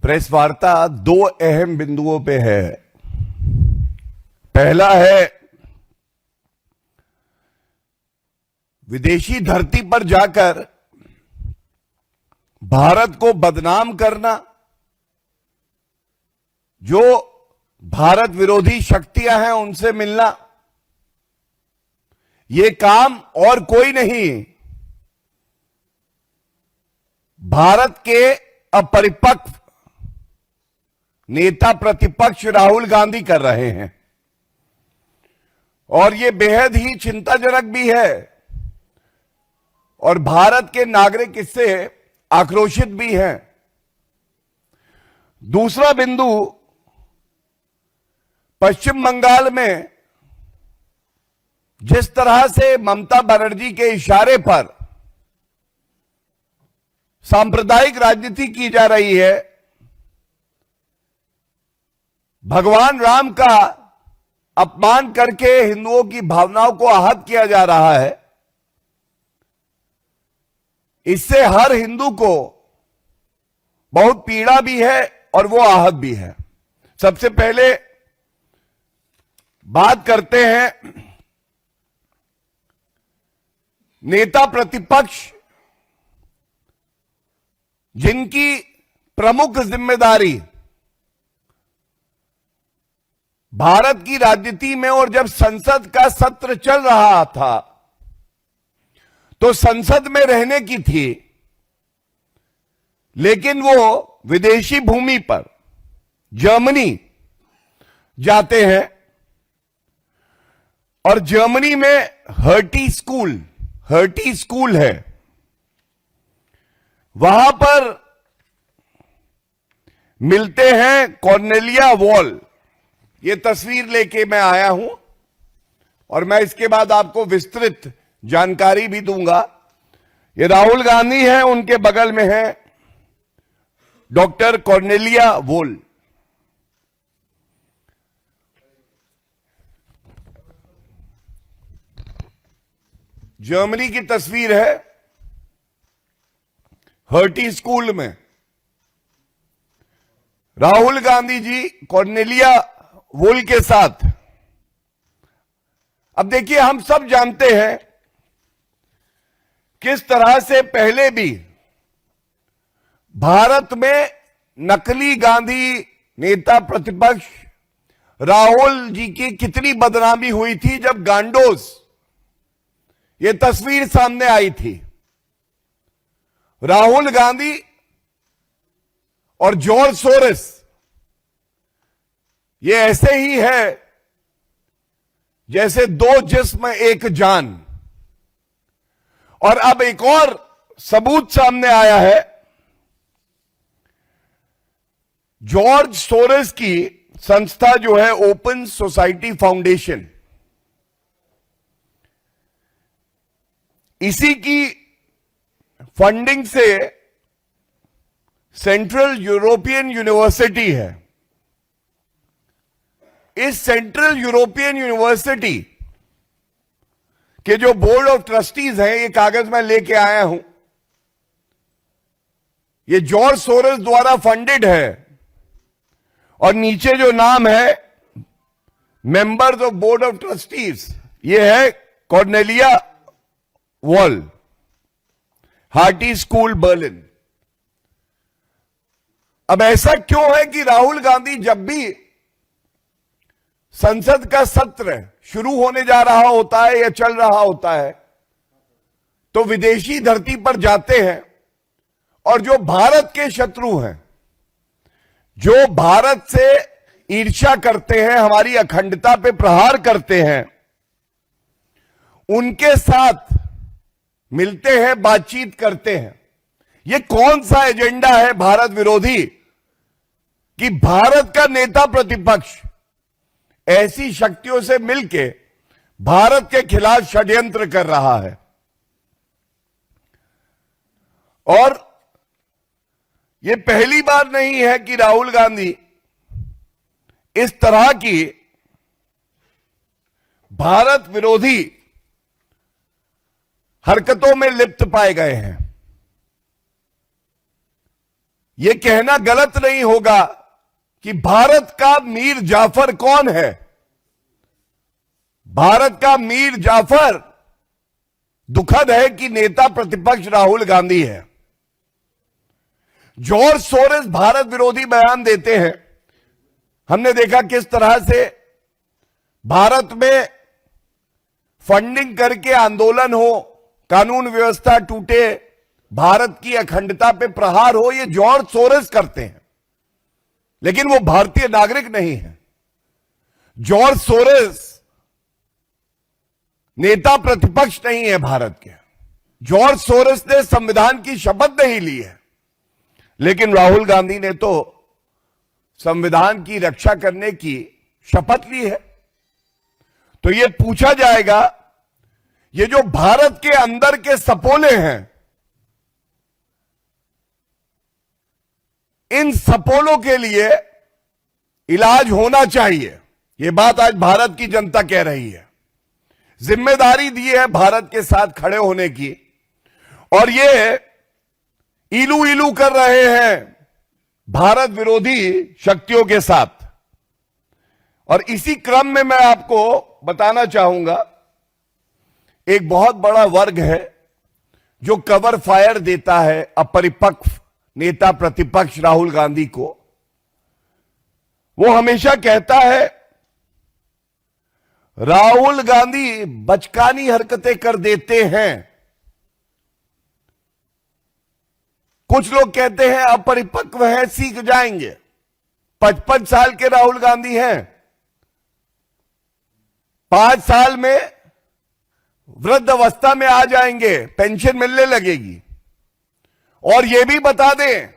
Press वार्ता दो अहम बिंदुओं पे है। पहला है विदेशी धरती पर जाकर भारत को बदनाम करना, जो भारत विरोधी शक्तियां हैं उनसे मिलना। यह काम और कोई नहीं, भारत के अपरिपक्व नेता प्रतिपक्ष राहुल गांधी कर रहे हैं और यह बेहद ही चिंताजनक भी है और भारत के नागरिक इससे आक्रोशित भी हैं। दूसरा बिंदु, पश्चिम बंगाल में जिस तरह से ममता बनर्जी के इशारे पर सांप्रदायिक राजनीति की जा रही है, भगवान राम का अपमान करके हिंदुओं की भावनाओं को आहत किया जा रहा है, इससे हर हिंदू को बहुत पीड़ा भी है और वो आहत भी है। सबसे पहले बात करते हैं नेता प्रतिपक्ष जिनकी प्रमुख जिम्मेदारी भारत की राजनीति में, और जब संसद का सत्र चल रहा था तो संसद में रहने की थी, लेकिन वो विदेशी भूमि पर जर्मनी जाते हैं और जर्मनी में हर्टी स्कूल है, वहां पर मिलते हैं कॉर्नेलिया वॉल। ये तस्वीर लेके मैं आया हूं और मैं इसके बाद आपको विस्तृत जानकारी भी दूंगा। ये राहुल गांधी हैं, उनके बगल में है डॉक्टर कॉर्नेलिया वॉल। जर्मनी की तस्वीर है, हर्टी स्कूल में राहुल गांधी जी कॉर्नेलिया वॉल के साथ। अब देखिए, हम सब जानते हैं किस तरह से पहले भी भारत में नकली गांधी नेता प्रतिपक्ष राहुल जी की कितनी बदनामी हुई थी जब गांडोस ये तस्वीर सामने आई थी। राहुल गांधी और जॉर्ज सोरेस ये ऐसे ही है जैसे दो जिस्म एक जान। और अब एक और सबूत सामने आया है, जॉर्ज सोरेस की संस्था जो है ओपन सोसाइटी फाउंडेशन, इसी की फंडिंग से सेंट्रल यूरोपियन यूनिवर्सिटी है। इस सेंट्रल यूरोपियन यूनिवर्सिटी के जो बोर्ड ऑफ ट्रस्टीज हैं, ये कागज मैं लेके आया हूं, ये जॉर्ज सोरेस द्वारा फंडेड है और नीचे जो नाम है members of board of trustees, ये है Cornelia wall, hearty school Berlin. अब ऐसा क्यों है कि राहुल गांधी जब भी संसद का सत्र शुरू होने जा रहा होता है या चल रहा होता है तो विदेशी धरती पर जाते हैं और जो भारत के शत्रु हैं, जो भारत से ईर्ष्या करते हैं, हमारी अखंडता पे प्रहार करते हैं, उनके साथ मिलते हैं, बातचीत करते हैं। ये कौन सा एजेंडा है भारत विरोधी कि भारत का नेता प्रतिपक्ष ऐसी शक्तियों से मिलके भारत के खिलाफ षड्यंत्र कर रहा है। और यह पहली बार नहीं है कि राहुल गांधी इस तरह की भारत विरोधी हरकतों में लिप्त पाए गए हैं। यह कहना गलत नहीं होगा कि भारत का मीर जाफर कौन है। भारत का मीर जाफर दुखद है कि नेता प्रतिपक्ष राहुल गांधी है। जॉर्ज सोरेस भारत विरोधी बयान देते हैं। हमने देखा किस तरह से भारत में फंडिंग करके आंदोलन हो, कानून व्यवस्था टूटे, भारत की अखंडता पे प्रहार हो, ये जॉर्ज सोरेस करते हैं, लेकिन वो भारतीय नागरिक नहीं है। जॉर्ज सोरेस नेता प्रतिपक्ष नहीं है भारत के। जॉर्ज सोरेस ने संविधान की शपथ नहीं ली है, लेकिन राहुल गांधी ने तो संविधान की रक्षा करने की शपथ ली है। तो यह पूछा जाएगा, ये जो भारत के अंदर के सपोले हैं, इन सपोलों के लिए इलाज होना चाहिए। यह बात आज भारत की जनता कह रही है। जिम्मेदारी दी है भारत के साथ खड़े होने की, और ये इलू इलू कर रहे हैं भारत विरोधी शक्तियों के साथ। और इसी क्रम में मैं आपको बताना चाहूंगा, एक बहुत बड़ा वर्ग है जो कवर फायर देता है अपरिपक्व नेता प्रतिपक्ष राहुल गांधी को। वो हमेशा कहता है राहुल गांधी बचकानी हरकतें कर देते हैं। कुछ लोग कहते हैं अपरिपक्व है, सीख जाएंगे। 55 साल के राहुल गांधी हैं, 5 साल में वृद्ध अवस्था में आ जाएंगे, पेंशन मिलने लगेगी। और यह भी बता दें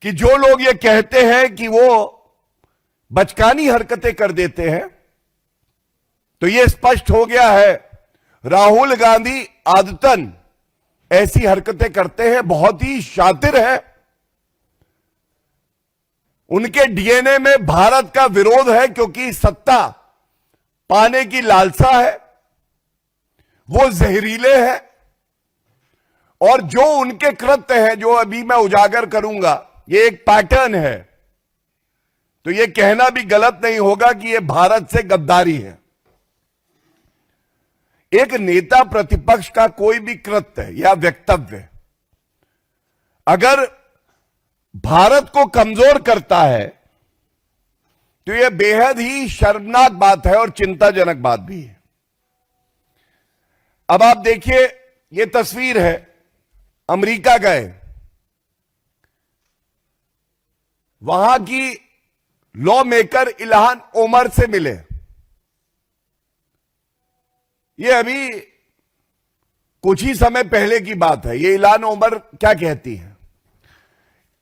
कि जो लोग ये कहते हैं कि वो बचकानी हरकतें कर देते हैं, तो यह स्पष्ट हो गया है राहुल गांधी आदतन ऐसी हरकतें करते हैं, बहुत ही शातिर है। उनके डीएनए में भारत का विरोध है, क्योंकि सत्ता पाने की लालसा है, वो जहरीले हैं। और जो उनके कृत्य है, जो अभी मैं उजागर करूंगा, ये एक पैटर्न है। तो ये कहना भी गलत नहीं होगा कि ये भारत से गद्दारी है। एक नेता प्रतिपक्ष का कोई भी कृत्य या वक्तव्य अगर भारत को कमजोर करता है, तो यह बेहद ही शर्मनाक बात है और चिंताजनक बात भी है। अब आप देखिए, यह तस्वीर है, अमेरिका गए, वहां की लॉ मेकर इल्हान ओमर से मिले। यह अभी कुछ ही समय पहले की बात है। ये इल्हान ओमर क्या कहती है?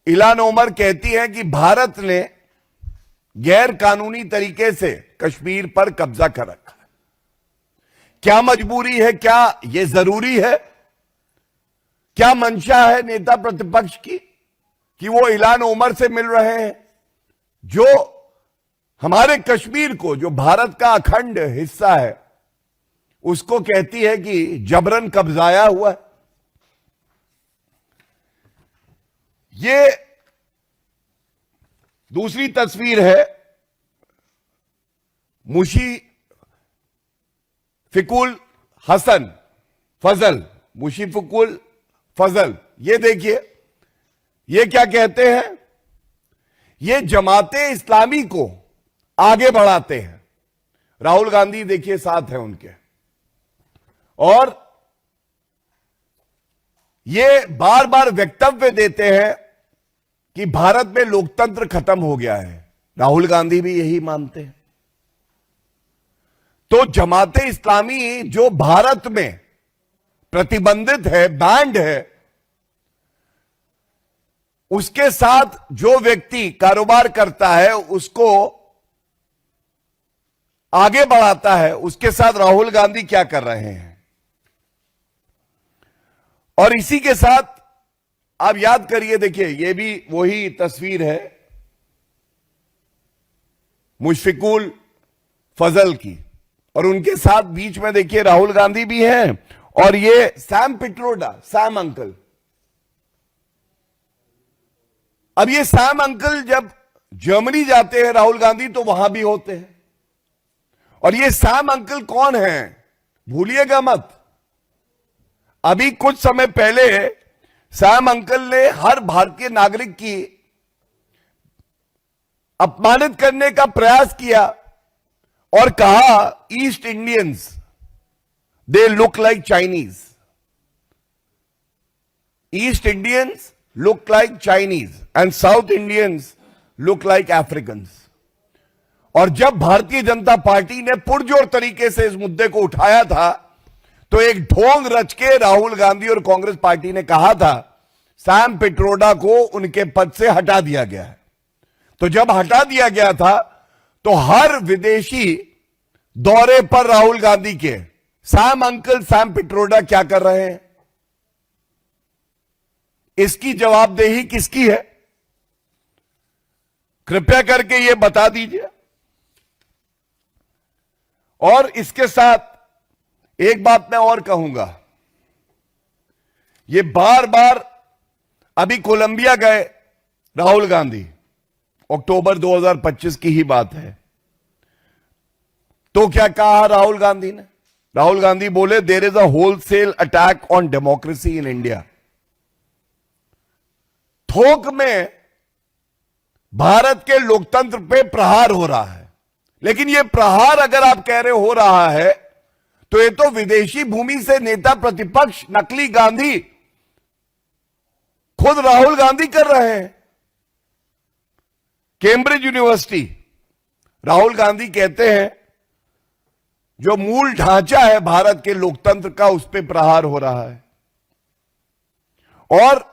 इल्हान ओमर कहती है कि भारत ने गैर कानूनी तरीके से कश्मीर पर कब्जा कर रखा है। क्या मजबूरी है? क्या यह जरूरी है? क्या मंशा है नेता प्रतिपक्ष की कि वो इल्हान ओमर से मिल रहे हैं, जो हमारे कश्मीर को, जो भारत का अखंड हिस्सा है, उसको कहती है कि जबरन कब्जाया हुआ है। ये दूसरी तस्वीर है मुशीफिकुल हसन फजल, मुशीफिकुल फजल। ये देखिए, ये क्या कहते हैं? ये जमाते इस्लामी को आगे बढ़ाते हैं। राहुल गांधी देखिए साथ है उनके, और ये बार बार वक्तव्य देते हैं कि भारत में लोकतंत्र खत्म हो गया है। राहुल गांधी भी यही मानते हैं। तो जमाते इस्लामी जो भारत में प्रतिबंधित है, बैंड है, उसके साथ जो व्यक्ति कारोबार करता है, उसको आगे बढ़ाता है, उसके साथ राहुल गांधी क्या कर रहे हैं। और इसी के साथ आप याद करिए, देखिए ये भी वही तस्वीर है मुशफिकुल फजल की, और उनके साथ बीच में देखिए राहुल गांधी भी हैं, और ये सैम पिट्रोडा, सैम अंकल, अब ये सैम अंकल जब जर्मनी जाते हैं राहुल गांधी तो वहां भी होते हैं। और ये सैम अंकल कौन है भूलिएगा मत। अभी कुछ समय पहले सैम अंकल ने हर भारतीय नागरिक की अपमानित करने का प्रयास किया और कहा east Indians they look like Chinese, east Indians look like Chinese and south Indians look like Africans. और जब भारतीय जनता पार्टी ने पुरजोर तरीके से इस मुद्दे को उठाया था तो एक ढोंग रच के राहुल गांधी और कांग्रेस पार्टी ने कहा था सैम पिट्रोडा को उनके पद से हटा दिया गया है। तो जब हटा दिया गया था तो हर विदेशी दौरे पर राहुल गांधी के सैम अंकल सैम पिट्रोडा क्या कर रहे हैं, इसकी जवाबदेही किसकी है? कृपया करके यह बता दीजिए। और इसके साथ एक बात मैं और कहूंगा, ये बार बार अभी कोलंबिया गए राहुल गांधी, अक्टूबर 2025 की ही बात है। तो क्या कहा राहुल गांधी ने? राहुल गांधी बोले there is a wholesale attack on democracy in India. थोक में भारत के लोकतंत्र पे प्रहार हो रहा है। लेकिन यह प्रहार अगर आप कह रहे हो रहा है तो यह तो विदेशी भूमि से नेता प्रतिपक्ष नकली गांधी खुद राहुल गांधी कर रहे हैं। कैम्ब्रिज यूनिवर्सिटी, राहुल गांधी कहते हैं जो मूल ढांचा है भारत के लोकतंत्र का उस पर प्रहार हो रहा है। और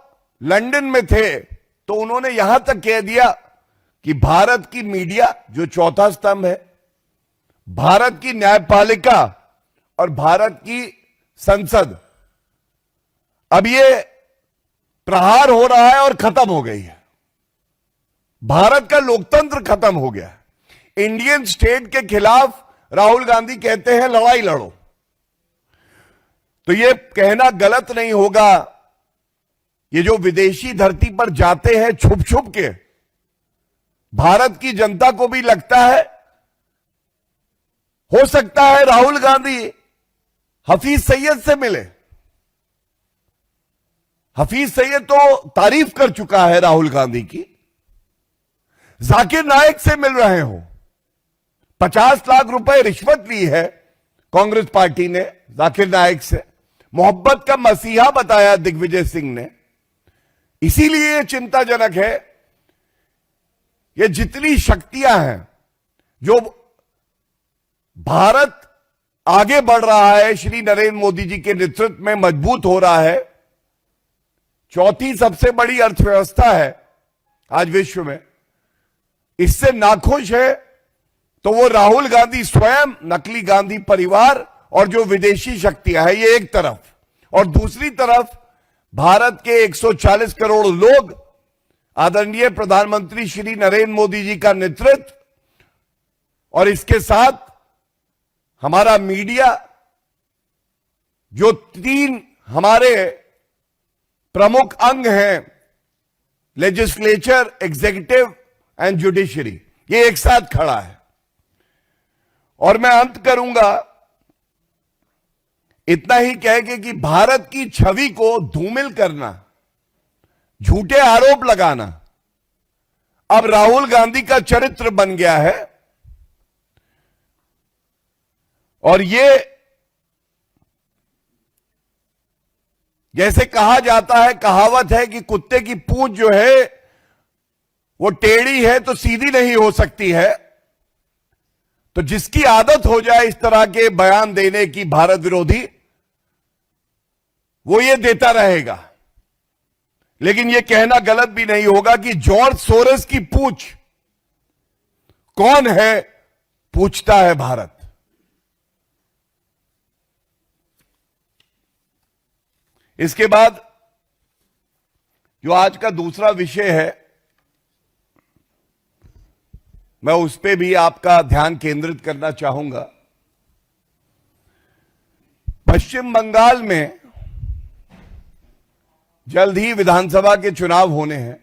लंदन में थे तो उन्होंने यहां तक कह दिया कि भारत की मीडिया जो चौथा स्तंभ है, भारत की न्यायपालिका और भारत की संसद, अब ये प्रहार हो रहा है और खत्म हो गई है। भारत का लोकतंत्र खत्म हो गया है। इंडियन स्टेट के खिलाफ राहुल गांधी कहते हैं लड़ाई लड़ो। तो यह कहना गलत नहीं होगा, ये जो विदेशी धरती पर जाते हैं छुप छुप के, भारत की जनता को भी लगता है हो सकता है राहुल गांधी हफीज सईद से मिले। हफीज सईद तो तारीफ कर चुका है राहुल गांधी की। जाकिर नाइक से मिल रहे हो, 50 लाख रुपए रिश्वत ली है कांग्रेस पार्टी ने जाकिर नाइक से, मोहब्बत का मसीहा बताया दिग्विजय सिंह ने। इसीलिए चिंताजनक है ये जितनी शक्तियां हैं जो भारत आगे बढ़ रहा है, श्री नरेंद्र मोदी जी के नेतृत्व में मजबूत हो रहा है, चौथी सबसे बड़ी अर्थव्यवस्था है आज विश्व में, इससे नाखुश है तो वो राहुल गांधी स्वयं, नकली गांधी परिवार और जो विदेशी शक्तियां हैं ये एक तरफ, और दूसरी तरफ भारत के 140 करोड़ लोग आदरणीय प्रधानमंत्री श्री नरेंद्र मोदी जी का नेतृत्व, और इसके साथ हमारा मीडिया, जो 3 हमारे प्रमुख अंग हैं, लेजिस्लेचर, एग्जीक्यूटिव एंड जुडिशरी, ये एक साथ खड़ा है। और मैं अंत करूंगा इतना ही कह के कि भारत की छवि को धूमिल करना, झूठे आरोप लगाना अब राहुल गांधी का चरित्र बन गया है। और ये जैसे कहा जाता है, कहावत है कि कुत्ते की पूंछ जो है वो टेढ़ी है तो सीधी नहीं हो सकती है। तो जिसकी आदत हो जाए इस तरह के बयान देने की भारत विरोधी, वो ये देता रहेगा। लेकिन ये कहना गलत भी नहीं होगा कि जॉर्ज सोरोस की पूंछ कौन है, पूछता है भारत। इसके बाद जो आज का दूसरा विषय है, मैं उस पे भी आपका ध्यान केंद्रित करना चाहूंगा। पश्चिम बंगाल में जल्द ही विधानसभा के चुनाव होने हैं